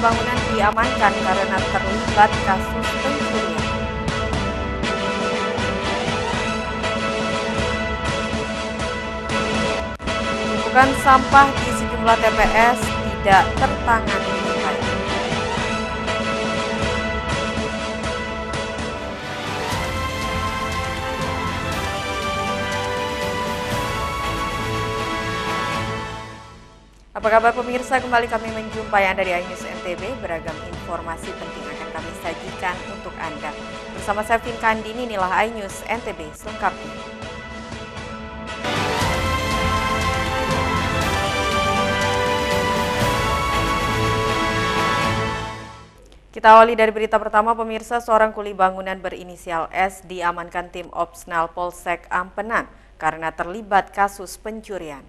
bangunan diamankan karena terlibat kasus pencurian. Tumpukan sampah di sejumlah TPS tidak tertangani dengan baik. Apa kabar pemirsa? Kembali kami menjumpai Anda di iNews NTB. Beragam informasi penting akan kami sajikan untuk Anda. Bersama saya Vinka Andini, inilah iNews NTB selengkapnya. Kita awali dari berita pertama, pemirsa. Seorang kuli bangunan berinisial S diamankan tim Opsnal Polsek Ampenan karena terlibat kasus pencurian.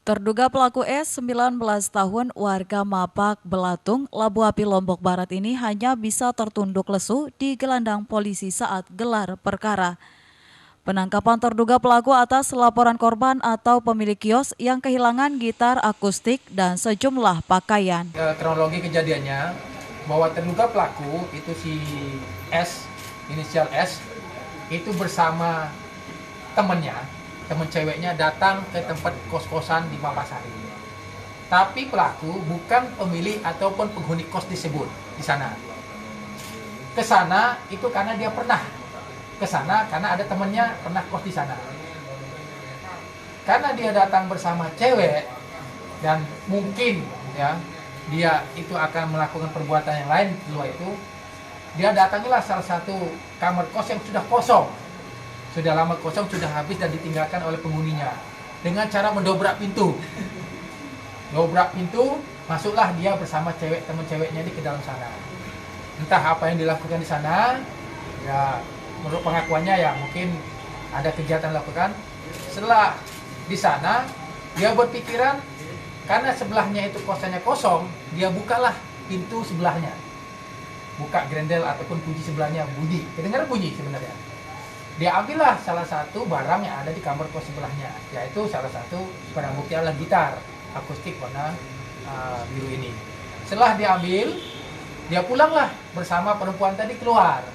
Terduga pelaku S, 19 tahun, warga Mapak, Belatung, Labu Api, Lombok Barat ini hanya bisa tertunduk lesu di gelandang polisi saat gelar perkara. Penangkapan terduga pelaku atas laporan korban atau pemilik kios yang kehilangan gitar akustik dan sejumlah pakaian. Kronologi kejadiannya bahwa terduga pelaku itu si S, inisial S, itu bersama teman ceweknya datang ke tempat kos-kosan di Mapasari. Tapi pelaku bukan pemilik ataupun penghuni kos disebut di sana. Ke sana itu karena dia pernah ke sana karena ada temannya pernah kos di sana. Karena dia datang bersama cewek dan mungkin ya dia itu akan melakukan perbuatan yang lain di luar itu, dia datangilah salah satu kamar kos yang sudah kosong. Sudah lama kosong, sudah habis dan ditinggalkan oleh penghuninya. Dengan cara mendobrak pintu. Dobrak pintu, masuklah dia bersama teman ceweknya ini ke dalam sana. Entah apa yang dilakukan di sana, ya menurut pengakuannya ya mungkin ada kegiatan dilakukan. Setelah di sana, dia berpikiran karena sebelahnya itu kosannya kosong, dia bukalah pintu sebelahnya. Buka grendel ataupun kunci sebelahnya bunyi. Kedengaran bunyi sebenarnya. Dia ambillah salah satu barang yang ada di kamar kos sebelahnya, yaitu salah satu barang bukti adalah gitar akustik warna biru ini. Setelah diambil, dia pulanglah bersama perempuan tadi keluar,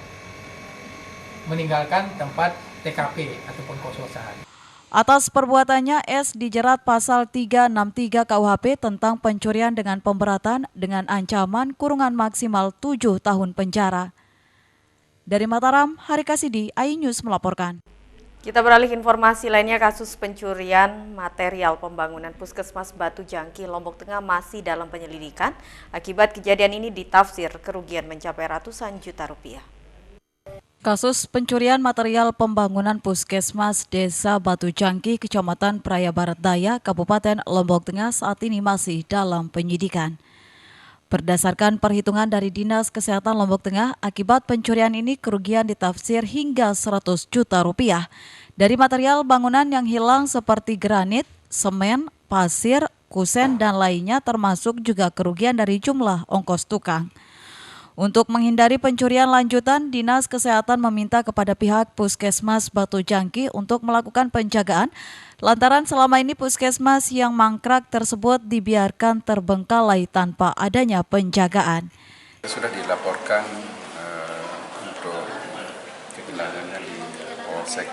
meninggalkan tempat TKP ataupun kos-kosan. Atas perbuatannya, S dijerat pasal 363 KUHP tentang pencurian dengan pemberatan dengan ancaman kurungan maksimal 7 tahun penjara. Dari Mataram, Hari Kasidi, iNews melaporkan. Kita beralih ke informasi lainnya, kasus pencurian material pembangunan Puskesmas Batu Jangki, Lombok Tengah masih dalam penyelidikan. Akibat kejadian ini ditafsir kerugian mencapai ratusan juta rupiah. Kasus pencurian material pembangunan Puskesmas Desa Batu Jangki, Kecamatan Praia Barat Daya, Kabupaten Lombok Tengah saat ini masih dalam penyidikan. Berdasarkan perhitungan dari Dinas Kesehatan Lombok Tengah, akibat pencurian ini kerugian ditafsir hingga 100 juta rupiah. Dari material bangunan yang hilang seperti granit, semen, pasir, kusen, dan lainnya termasuk juga kerugian dari jumlah ongkos tukang. Untuk menghindari pencurian lanjutan, Dinas Kesehatan meminta kepada pihak Puskesmas Batu Jangki untuk melakukan penjagaan lantaran selama ini puskesmas yang mangkrak tersebut dibiarkan terbengkalai tanpa adanya penjagaan. Sudah dilaporkan untuk kehilangannya di Polsek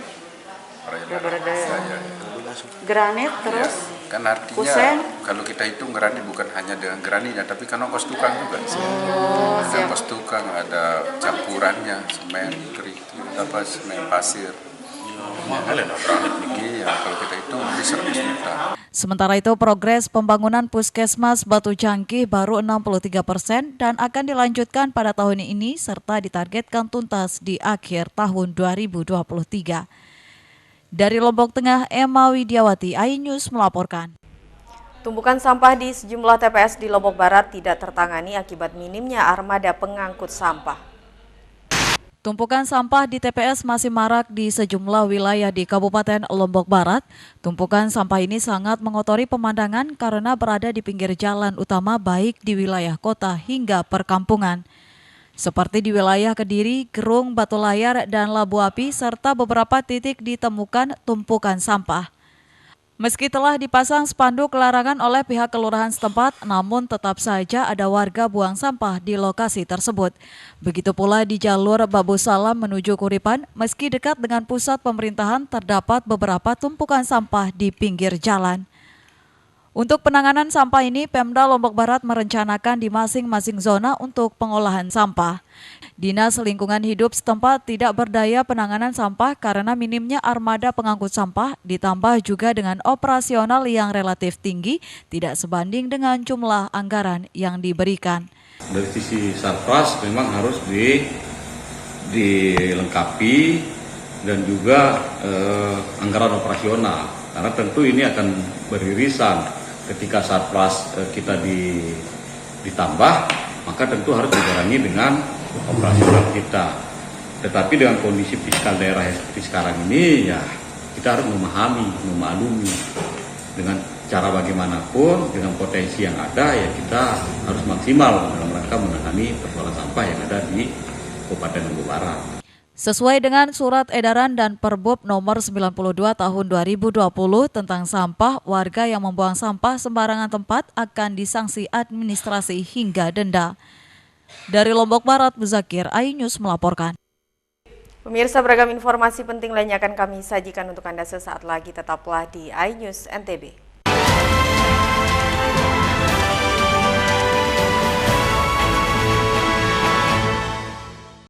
Praia Barat Daya. Granit terus? Ya, kan artinya kusen? Kalau kita hitung granit bukan hanya dengan granitnya, tapi kan ongkos tukang juga. Ada ongkos tukang, ada campurannya, semen, kerikil, semen pasir. Kalau kita hitung di 100 juta. Sementara itu, progres pembangunan Puskesmas Batu Jangki baru 63% dan akan dilanjutkan pada tahun ini serta ditargetkan tuntas di akhir tahun 2023. Dari Lombok Tengah, Emma Widiawati, iNews melaporkan. Tumpukan sampah di sejumlah TPS di Lombok Barat tidak tertangani akibat minimnya armada pengangkut sampah. Tumpukan sampah di TPS masih marak di sejumlah wilayah di Kabupaten Lombok Barat. Tumpukan sampah ini sangat mengotori pemandangan karena berada di pinggir jalan utama baik di wilayah kota hingga perkampungan. Seperti di wilayah Kediri, Gerung, Batu Layar, dan Labu Api, serta beberapa titik ditemukan tumpukan sampah. Meski telah dipasang spanduk larangan oleh pihak kelurahan setempat, namun tetap saja ada warga buang sampah di lokasi tersebut. Begitu pula di jalur Babu Salam menuju Kuripan, meski dekat dengan pusat pemerintahan terdapat beberapa tumpukan sampah di pinggir jalan. Untuk penanganan sampah ini, Pemda Lombok Barat merencanakan di masing-masing zona untuk pengolahan sampah. Dinas Lingkungan Hidup setempat tidak berdaya penanganan sampah karena minimnya armada pengangkut sampah, ditambah juga dengan operasional yang relatif tinggi, tidak sebanding dengan jumlah anggaran yang diberikan. Dari sisi Sarpras memang harus dilengkapi dan juga anggaran operasional, karena tentu ini akan beririsan. Ketika Sarpras kita ditambah, maka tentu harus dibarengi dengan operasional kita. Tetapi dengan kondisi fiskal daerah seperti sekarang ini, ya kita harus memaklumi dengan cara bagaimanapun, dengan potensi yang ada, ya kita harus maksimal dalam rangka menangani persoalan sampah yang ada di Kabupaten Lombok Barat. Sesuai dengan surat edaran dan Perbup nomor 92 tahun 2020 tentang sampah, warga yang membuang sampah sembarangan tempat akan disanksi administrasi hingga denda. Dari Lombok Barat, Muzakir, iNews melaporkan. Pemirsa, beragam informasi penting lainnya akan kami sajikan untuk Anda sesaat lagi. Tetaplah di iNews NTB.